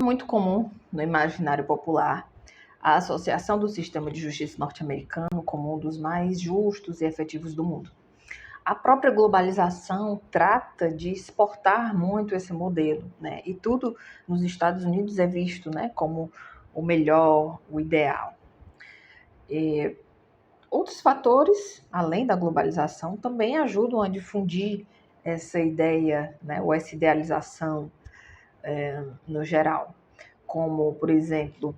muito comum no imaginário popular a associação do sistema de justiça norte-americano como um dos mais justos e efetivos do mundo. A própria globalização trata de exportar muito esse modelo, né? E tudo nos Estados Unidos é visto, né, como o melhor, o ideal. Outros fatores, além da globalização, também ajudam a difundir essa ideia, né, ou essa idealização no geral, como, por exemplo,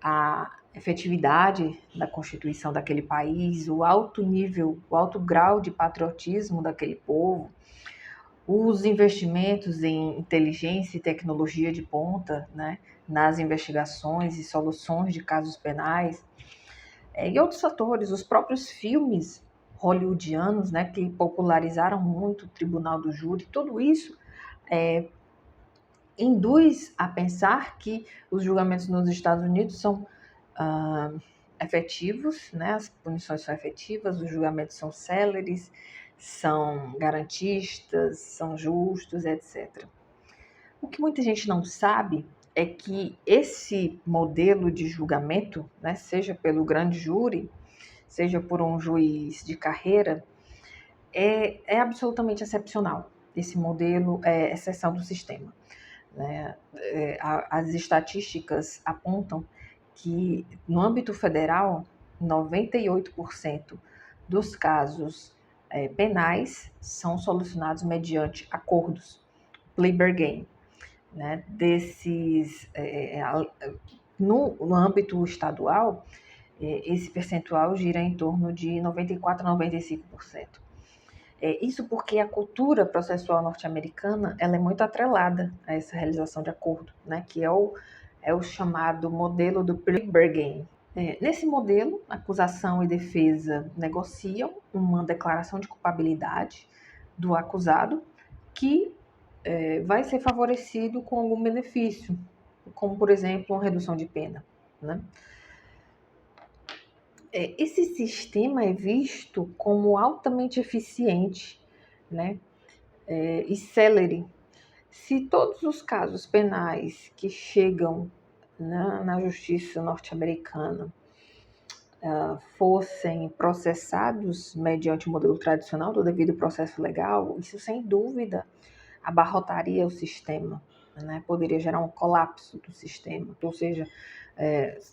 a efetividade da Constituição daquele país, o alto nível, o alto grau de patriotismo daquele povo, os investimentos em inteligência e tecnologia de ponta, né, nas investigações e soluções de casos penais, e outros fatores, os próprios filmes hollywoodianos, né, que popularizaram muito o Tribunal do Júri, tudo isso induz a pensar que os julgamentos nos Estados Unidos são efetivos, né? As punições são efetivas, os julgamentos são céleres, são garantistas, são justos, etc. O que muita gente não sabe é que esse modelo de julgamento, né, seja pelo grande júri, seja por um juiz de carreira, é absolutamente excepcional. Esse modelo é exceção do sistema, né? As estatísticas apontam que, no âmbito federal, 98% dos casos penais são solucionados mediante acordos, plea bargain, né? No âmbito estadual, esse percentual gira em torno de 94% a 95%. Isso porque a cultura processual norte-americana ela é muito atrelada a essa realização de acordo, né? Que é o chamado modelo do plea bargain. Nesse modelo, acusação e defesa negociam uma declaração de culpabilidade do acusado que vai ser favorecido com algum benefício, como, por exemplo, uma redução de pena, né? Esse sistema é visto como altamente eficiente, né? E célere. Se todos os casos penais que chegam na justiça norte-americana fossem processados mediante o modelo tradicional do devido processo legal, isso sem dúvida abarrotaria o sistema, né? Poderia gerar um colapso do sistema, ou seja,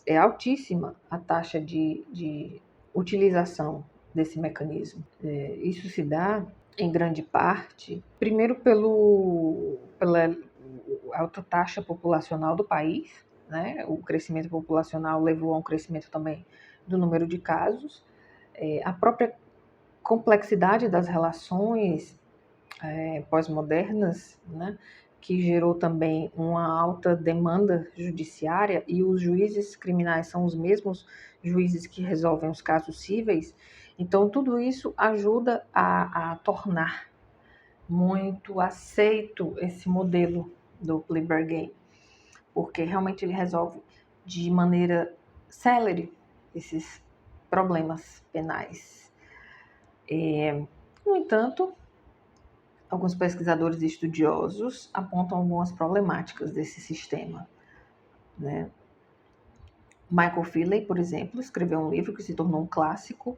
é altíssima a taxa de utilização desse mecanismo. Isso se dá, em grande parte, primeiro pela alta taxa populacional do país, né? O crescimento populacional levou a um crescimento também do número de casos, a própria complexidade das relações pós-modernas, né, que gerou também uma alta demanda judiciária, e os juízes criminais são os mesmos juízes que resolvem os casos cíveis. Então, tudo isso ajuda a tornar muito aceito esse modelo do plea bargain, porque realmente ele resolve de maneira célere esses problemas penais. No entanto, alguns pesquisadores e estudiosos apontam algumas problemáticas desse sistema, né? Michael Feeley, por exemplo, escreveu um livro que se tornou um clássico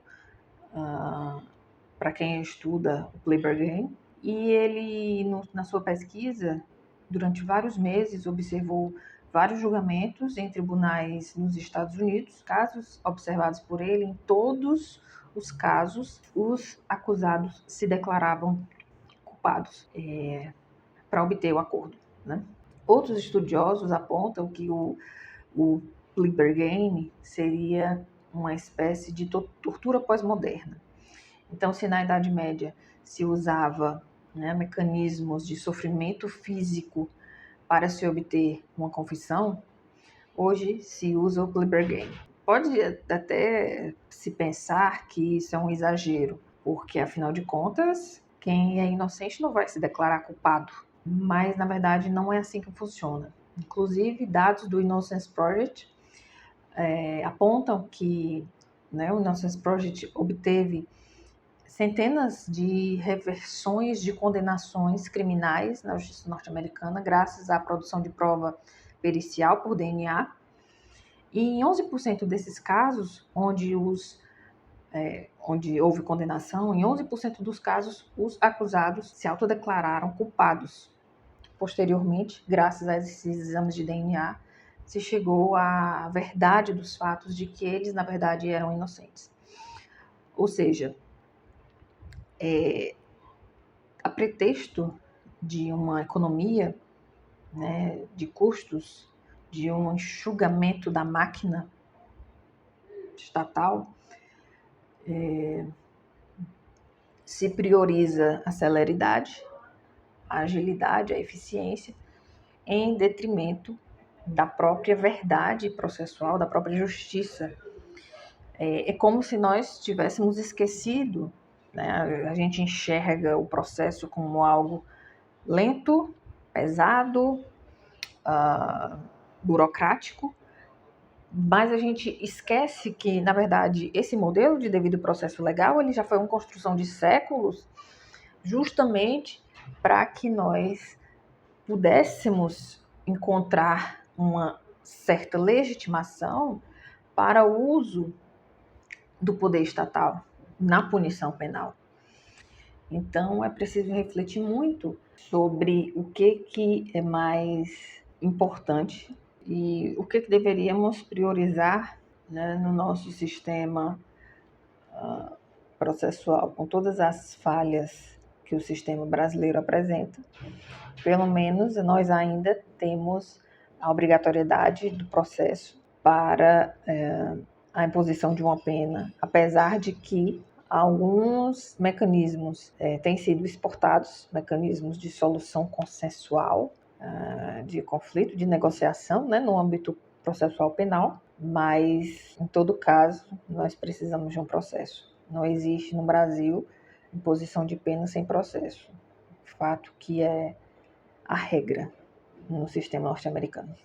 para quem estuda o plea bargain, e ele, na sua pesquisa, durante vários meses, observou vários julgamentos em tribunais nos Estados Unidos, casos observados por ele. Em todos os casos, os acusados se declaravam culpados para obter o acordo, né? Outros estudiosos apontam que o plea bargain seria uma espécie de tortura pós-moderna. Então, se na Idade Média se usava, né, mecanismos de sofrimento físico para se obter uma confissão, hoje se usa o plea bargain. Pode até se pensar que isso é um exagero, porque, afinal de contas, quem é inocente não vai se declarar culpado. Mas, na verdade, não é assim que funciona. Inclusive, dados do Innocence Project apontam que, né, o Innocence Project obteve centenas de reversões de condenações criminais na justiça norte-americana, graças à produção de prova pericial por DNA, e em 11% desses casos, onde houve condenação, em 11% dos casos, os acusados se autodeclararam culpados. Posteriormente, graças a esses exames de DNA, se chegou à verdade dos fatos de que eles, na verdade, eram inocentes. Ou seja, a pretexto de uma economia, né, de custos, de um enxugamento da máquina estatal, se prioriza a celeridade, a agilidade, a eficiência, em detrimento da própria verdade processual, da própria justiça. É como se nós tivéssemos esquecido, né? A gente enxerga o processo como algo lento, pesado, burocrático, mas a gente esquece que, na verdade, esse modelo de devido processo legal ele já foi uma construção de séculos, justamente para que nós pudéssemos encontrar uma certa legitimação para o uso do poder estatal na punição penal. Então, é preciso refletir muito sobre o que é mais importante e o que deveríamos priorizar, né, no nosso sistema processual, com todas as falhas que o sistema brasileiro apresenta. Pelo menos nós ainda temos a obrigatoriedade do processo para a imposição de uma pena, apesar de que alguns mecanismos têm sido exportados, mecanismos de solução consensual, de conflito, de negociação, né, no âmbito processual penal, mas, em todo caso, nós precisamos de um processo. Não existe no Brasil imposição de pena sem processo, fato que é a regra no sistema norte-americano.